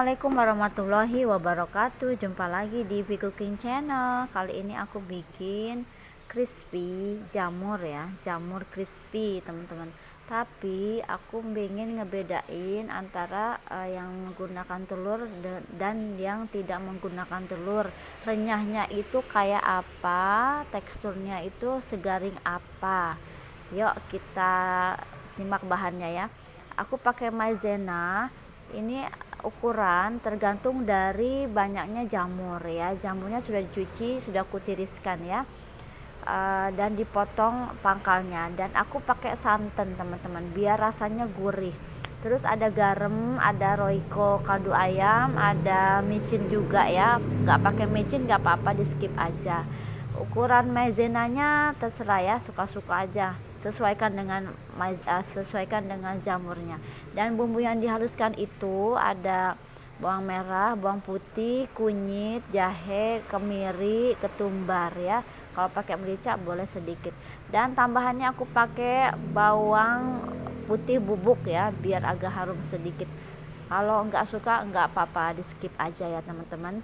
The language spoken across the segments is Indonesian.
Assalamualaikum warahmatullahi wabarakatuh. Jumpa lagi di V Cooking Channel. Kali ini aku bikin crispy jamur ya, jamur crispy teman-teman. Tapi aku ingin ngebedain antara yang menggunakan telur dan yang tidak menggunakan telur. Renyahnya itu kayak apa, teksturnya itu segaring apa. Yuk kita simak bahannya ya. Aku pakai maizena. Ini ukuran tergantung dari banyaknya jamur ya. Jamurnya sudah dicuci, sudah kutiriskan ya, dan dipotong pangkalnya. Dan aku pakai santan teman-teman biar rasanya gurih. Terus ada garam, ada roiko kaldu ayam, ada micin juga ya. Nggak pakai micin nggak apa-apa, di skip aja. Ukuran maizenanya terserah ya, suka-suka aja, sesuaikan dengan jamurnya. Dan bumbu yang dihaluskan itu ada bawang merah, bawang putih, kunyit, jahe, kemiri, ketumbar ya. Kalau pakai merica boleh sedikit. Dan tambahannya aku pakai bawang putih bubuk ya, biar agak harum sedikit. Kalau nggak suka nggak apa-apa, di skip aja ya teman-teman.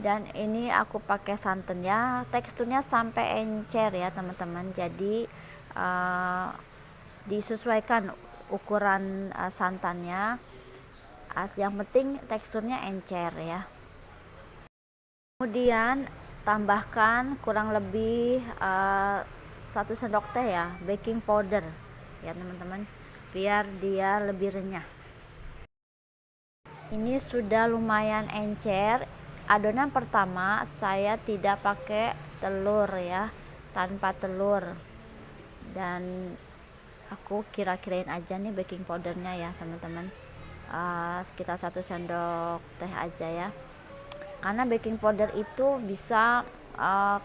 Dan ini aku pakai santannya, teksturnya sampai encer ya teman-teman. Jadi disesuaikan ukuran santannya, yang penting teksturnya encer ya. Kemudian tambahkan kurang lebih 1 sendok teh ya baking powder ya teman-teman, biar dia lebih renyah. Ini sudah lumayan encer. Adonan pertama saya tidak pakai telur ya, tanpa telur. Dan aku kira-kirain aja nih baking powdernya ya teman-teman, sekitar 1 sendok teh aja ya. Karena baking powder itu bisa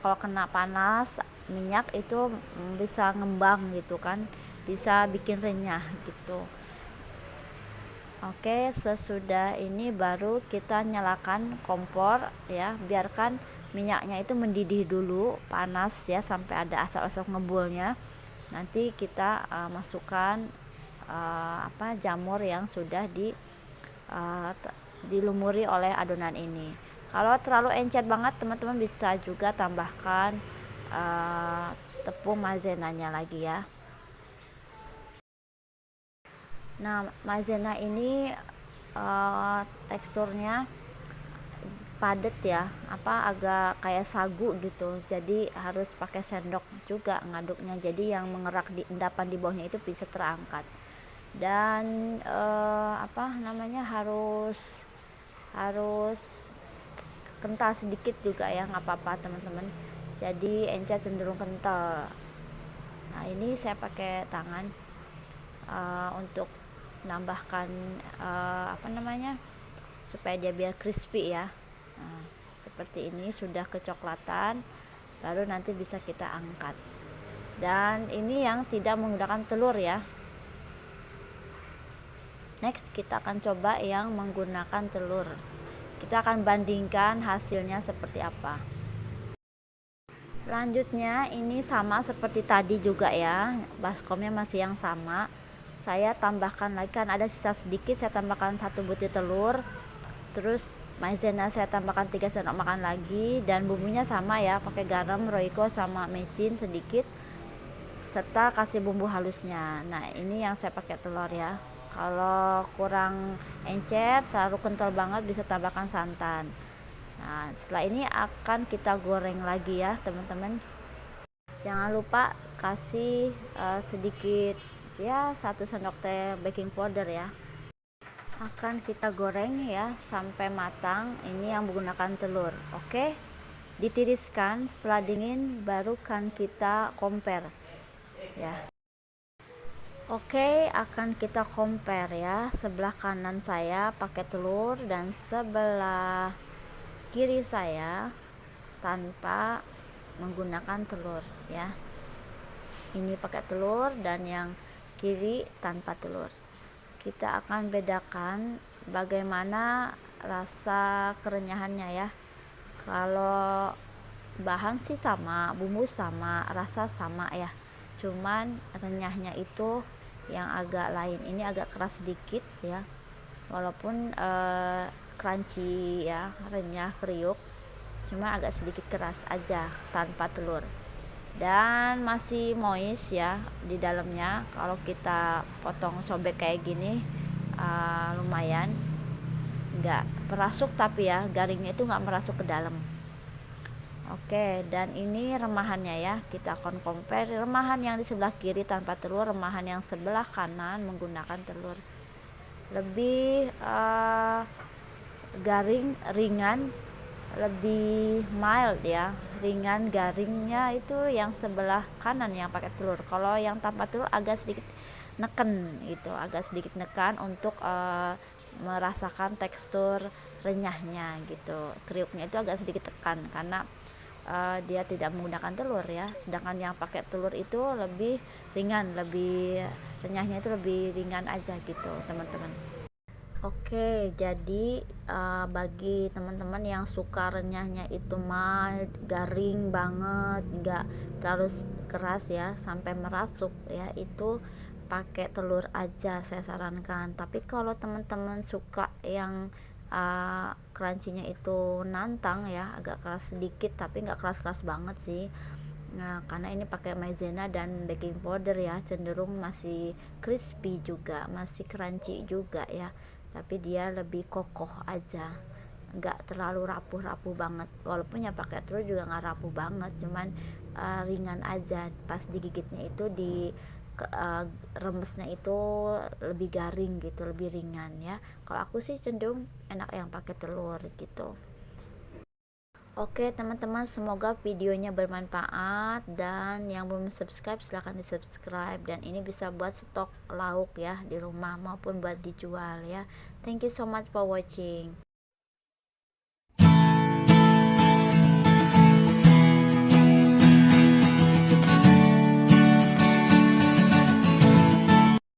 kalau kena panas minyak itu bisa ngembang gitu kan, bisa bikin renyah gitu. Oke, sesudah ini baru kita nyalakan kompor ya, biarkan minyaknya itu mendidih dulu, panas ya, sampai ada asap-asap ngebulnya. Nanti kita masukkan jamur yang sudah dilumuri oleh adonan ini. Kalau terlalu encer banget teman-teman bisa juga tambahkan tepung maizenanya lagi ya. Nah, maizena ini teksturnya padat ya, agak kayak sagu gitu. Jadi harus pakai sendok juga ngaduknya. Jadi yang mengerak di endapan di bawahnya itu bisa terangkat. Dan harus kental sedikit juga ya, nggak apa-apa teman-teman. Jadi encer cenderung kental. Nah, ini saya pakai tangan untuk nambahkan supaya dia biar crispy ya. Nah, seperti ini sudah kecoklatan, baru nanti bisa kita angkat. Dan ini yang tidak menggunakan telur ya. Next kita akan coba yang menggunakan telur. Kita akan bandingkan hasilnya seperti apa. Selanjutnya ini sama seperti tadi juga ya, baskomnya masih yang sama. Saya tambahkan lagi, kan ada sisa sedikit, saya tambahkan 1 butir telur. Terus maizena saya tambahkan 3 sendok makan lagi. Dan bumbunya sama ya, pakai garam, roiko sama micin sedikit, serta kasih bumbu halusnya. Nah, ini yang saya pakai telur ya. Kalau kurang encer, terlalu kental banget, bisa tambahkan santan. Nah, setelah ini akan kita goreng lagi ya teman-teman. Jangan lupa kasih sedikit ya, 1 sendok teh baking powder ya. Akan kita goreng ya sampai matang. Ini yang menggunakan telur. Oke, ditiriskan. Setelah dingin baru kan kita compare ya. Oke, akan kita compare ya. Sebelah kanan saya pakai telur dan sebelah kiri saya tanpa menggunakan telur ya. Ini pakai telur dan yang kiri tanpa telur. Kita akan bedakan bagaimana rasa kerenyahannya ya. Kalau bahan sih sama, bumbu sama, rasa sama ya, cuman renyahnya itu yang agak lain. Ini agak keras sedikit ya, walaupun crunchy ya, renyah, kriuk, cuma agak sedikit keras aja tanpa telur, dan masih moist ya di dalamnya. Kalau kita potong sobek kayak gini lumayan nggak merasuk, tapi ya garingnya itu nggak merasuk ke dalam. Oke, dan ini remahannya ya, kita akan compare remahan yang di sebelah kiri tanpa telur, remahan yang sebelah kanan menggunakan telur. Lebih garing, ringan, lebih mild ya, ringan garingnya itu yang sebelah kanan yang pakai telur. Kalau yang tanpa telur agak sedikit neken gitu, agak sedikit nekan untuk merasakan tekstur renyahnya gitu. Kriuknya itu agak sedikit tekan karena dia tidak menggunakan telur ya, sedangkan yang pakai telur itu lebih ringan, lebih renyahnya itu lebih ringan aja gitu teman-teman. Oke, jadi bagi teman-teman yang suka renyahnya itu mild, garing banget, nggak terlalu keras ya sampai merasuk ya, itu pakai telur aja saya sarankan. Tapi kalau teman-teman suka yang crunchy-nya itu nantang ya, agak keras sedikit tapi nggak keras-keras banget sih. Nah, karena ini pakai maizena dan baking powder ya, cenderung masih crispy juga, masih crunchy juga ya, tapi dia lebih kokoh aja, nggak terlalu rapuh-rapuh banget. Walaupun yang pakai telur juga nggak rapuh banget, cuman ringan aja. Pas digigitnya itu di remesnya itu lebih garing gitu, lebih ringan ya. Kalau aku sih cenderung enak yang pakai telur gitu. Oke teman-teman, semoga videonya bermanfaat, dan yang belum subscribe silahkan di subscribe, dan ini bisa buat stok lauk ya di rumah maupun buat dijual ya. Thank you so much for watching.